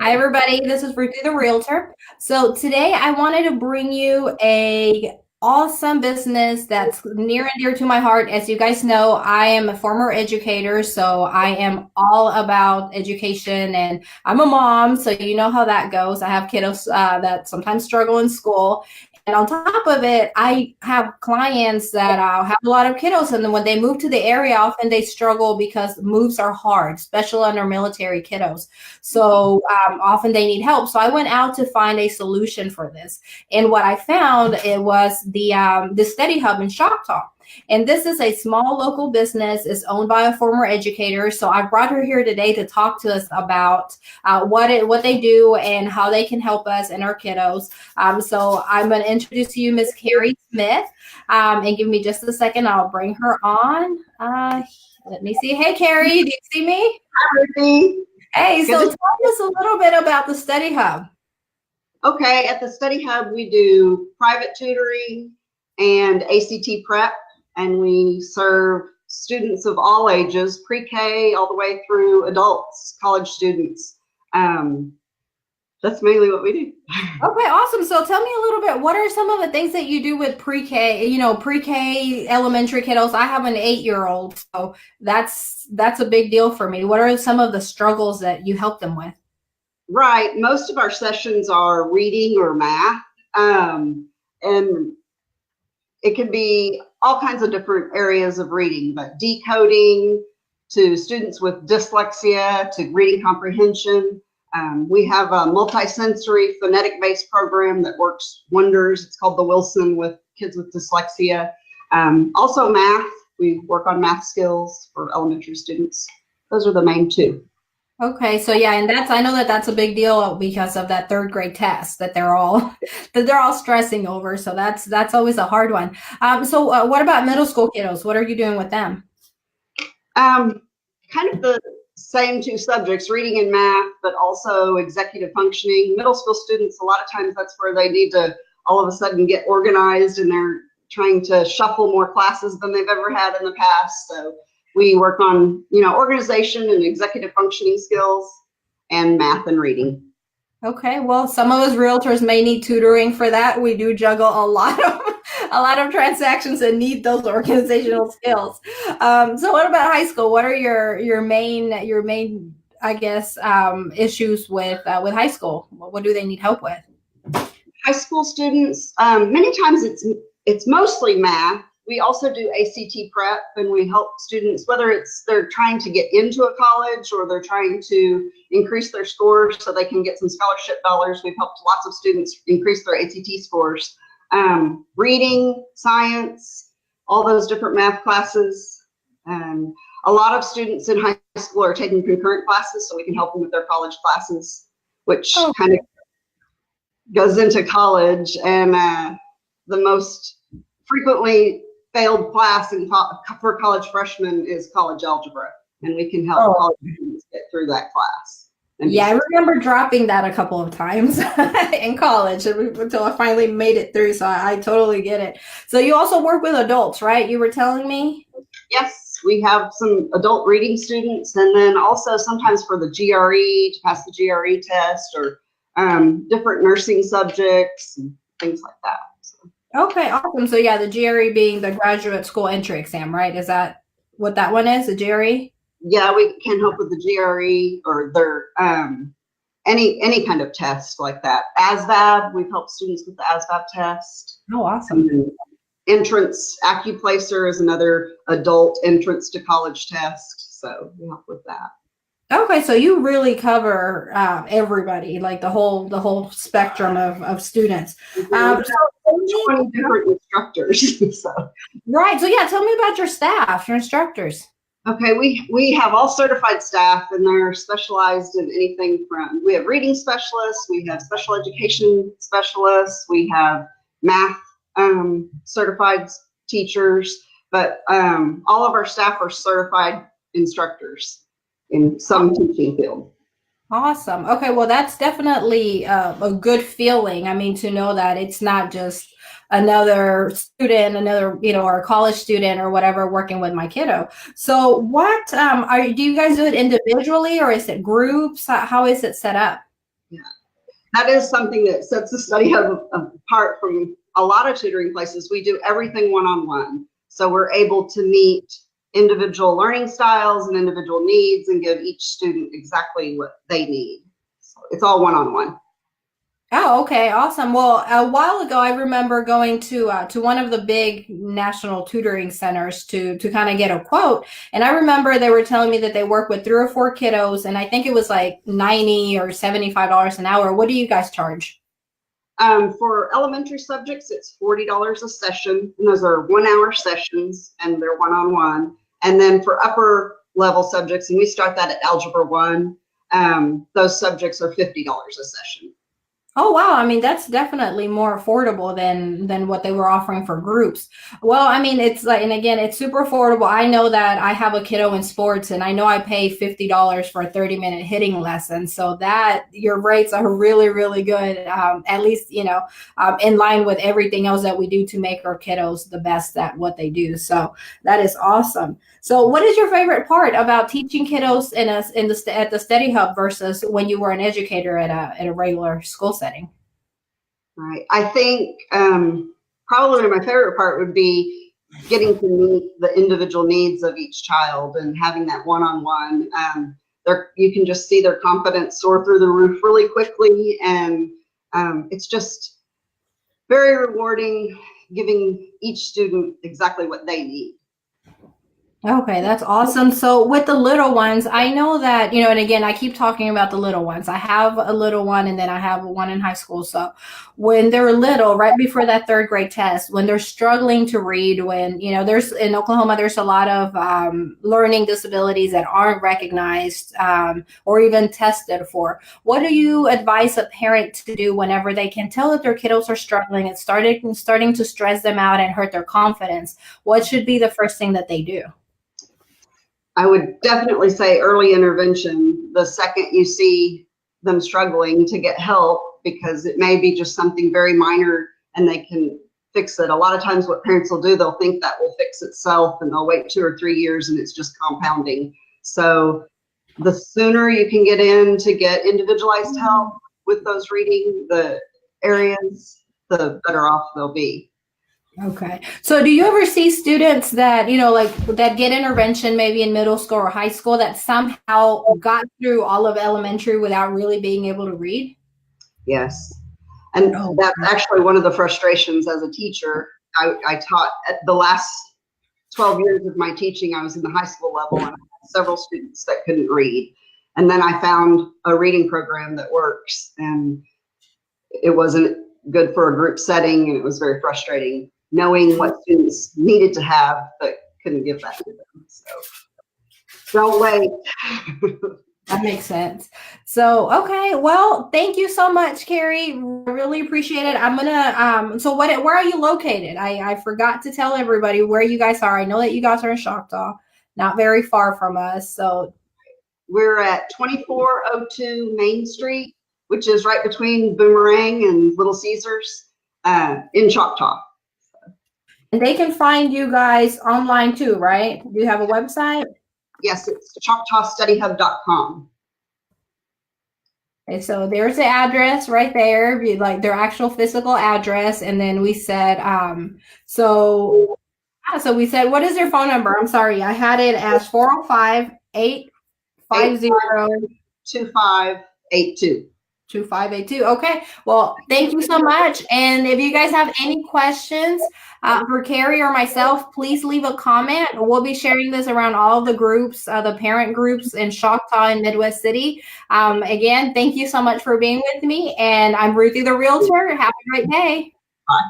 Hi, everybody. This is Ruthie the Realtor. So today I wanted to bring you a awesome business that's near and dear to my heart. As you guys know, I am a former educator, so I am all about education, and I'm a mom, so you know how that goes. I have kiddos that sometimes struggle in school. And on top of it, I have clients that have a lot of kiddos, and then when they move to the area, often they struggle because moves are hard, especially under military kiddos. So often they need help. So I went out to find a solution for this, and what I found it was the Study Hub in Choctaw. And this is a small local business. It's owned by a former educator. So I brought her here today to talk to us about what they do and how they can help us and our kiddos. So I'm going to introduce you Miss Carrie Smith, and give me just a second. I'll bring her on. Let me see. Hey, Carrie, do you see me? Hi, Ruthie. Hey, so tell us a little bit about the Study Hub. Okay, at the Study Hub, we do private tutoring and ACT prep, and we serve students of all ages, pre-K all the way through adults, college students. That's mainly what we do. Okay, awesome. So tell me a little bit, what are some of the things that you do with pre-K, pre-K elementary kiddos? I have an 8-year-old, so that's a big deal for me. What are some of the struggles that you help them with? Right, most of our sessions are reading or math, and it can be all kinds of different areas of reading, but decoding to students with dyslexia to reading comprehension. We have a multisensory phonetic-based program that works wonders. It's called the Wilson with kids with dyslexia. Also math, we work on math skills for elementary students. Those are the main two. Okay, so yeah, and I know that that's a big deal because of that third grade test that they're all stressing over. So that's always a hard one. So what about middle school kiddos? What are you doing with them? Kind of the same two subjects, reading and math, but also executive functioning. Middle school students, a lot of times that's where they need to all of a sudden get organized, and they're trying to shuffle more classes than they've ever had in the past. So we work on, organization and executive functioning skills and math and reading. Okay, well, some of us realtors may need tutoring for that. We do juggle a lot of transactions and need those organizational skills. So what about high school? What are your main I guess issues with high school? What do they need help with? High school students, many times it's mostly math. We also do ACT prep, and we help students, whether it's they're trying to get into a college or they're trying to increase their scores so they can get some scholarship dollars. We've helped lots of students increase their ACT scores. Reading, science, all those different math classes. A lot of students in high school are taking concurrent classes, so we can help them with their college classes, which kind of goes into college. And the most frequently failed class for college freshmen is college algebra, and we can help college students get through that class. Yeah, I remember dropping that a couple of times in college until I finally made it through. So I totally get it. So you also work with adults, right? You were telling me? Yes, we have some adult reading students, and then also sometimes for the GRE, to pass the GRE test, or different nursing subjects and things like that. So. Okay, awesome. So yeah, the GRE being the graduate school entry exam, right? Is that what that one is, the GRE? Yeah, we can help with the GRE or their any kind of test like that. ASVAB, we've helped students with the ASVAB test. Oh, awesome. Entrance Accuplacer is another adult entrance to college test, so we help with that. Okay, so you really cover everybody, like the whole spectrum of students. So 20 different instructors. So. Right. So yeah, tell me about your staff, your instructors. Okay, we have all certified staff, and they're specialized in anything from, we have reading specialists, we have special education specialists, we have math certified teachers, but all of our staff are certified instructors in some teaching field. Awesome. Okay, well, that's definitely a good feeling. I mean, to know that it's not just another student, another, or a college student or whatever working with my kiddo. So, what do you guys do it individually or is it groups? How is it set up? Yeah. That is something that sets the study hub apart from a lot of tutoring places. We do everything one-on-one. So we're able to meet individual learning styles and individual needs and give each student exactly what they need. So it's all one-on-one. Oh, okay, awesome. Well, a while ago, I remember going to one of the big national tutoring centers to kind of get a quote, and I remember they were telling me that they work with 3 or 4 kiddos, and I think it was like $90 or $75 an hour. What do you guys charge? For elementary subjects, it's $40 a session, and those are 1-hour sessions, and they're one-on-one. And then for upper level subjects, and we start that at Algebra 1, those subjects are $50 a session. Oh wow, I mean that's definitely more affordable than what they were offering for groups. Well, I mean it's like, and again, it's super affordable. I know that I have a kiddo in sports and I know I pay $50 for a 30-minute hitting lesson. So that your rates are really, really good. At least, in line with everything else that we do to make our kiddos the best at what they do. So that is awesome. So what is your favorite part about teaching kiddos at the study hub versus when you were an educator at a regular school setting? Right. I think probably my favorite part would be getting to meet the individual needs of each child and having that one-on-one. You can just see their confidence soar through the roof really quickly, and it's just very rewarding giving each student exactly what they need. Okay, that's awesome. So with the little ones, I know that, and again, I keep talking about the little ones. I have a little one and then I have one in high school. So when they're little, right before that third grade test, when they're struggling to read, when, there's in Oklahoma, there's a lot of learning disabilities that aren't recognized or even tested for. What do you advise a parent to do whenever they can tell that their kiddos are struggling? It's starting to stress them out and hurt their confidence. What should be the first thing that they do? I would definitely say early intervention. The second you see them struggling, to get help, because it may be just something very minor and they can fix it. A lot of times what parents will do, they'll think that will fix itself and they'll wait 2 or 3 years and it's just compounding. So the sooner you can get in to get individualized help with those reading the areas, the better off they'll be. Okay. So do you ever see students that, like that get intervention maybe in middle school or high school that somehow got through all of elementary without really being able to read? Yes. And Oh, that's actually one of the frustrations as a teacher. I taught at the last 12 years of my teaching, I was in the high school level and I had several students that couldn't read. And then I found a reading program that works, and it wasn't good for a group setting, and it was very frustrating knowing what students needed to have but couldn't give that to them. So don't wait. that makes sense. So, okay. Well, thank you so much, Carrie. Really appreciate it. I'm gonna so where are you located? I forgot to tell everybody where you guys are. I know that you guys are in Choctaw, not very far from us. So We're at 2402 Main Street, which is right between Boomerang and Little Caesars, in Choctaw. and they can find you guys online too, right? Do you have a website? Yes, it's ChoctawStudyHub.com. Okay, so there's the address right there, like their actual physical address, and then we said, so we said, what is your phone number? I'm sorry, I had it as 405-850. 2582. 2582. Okay. Well, thank you so much. And if you guys have any questions for Carrie or myself, please leave a comment. We'll be sharing this around all of the groups, the parent groups in Choctaw and Midwest City. Again, thank you so much for being with me. And I'm Ruthie the Realtor. Have a great day. Bye.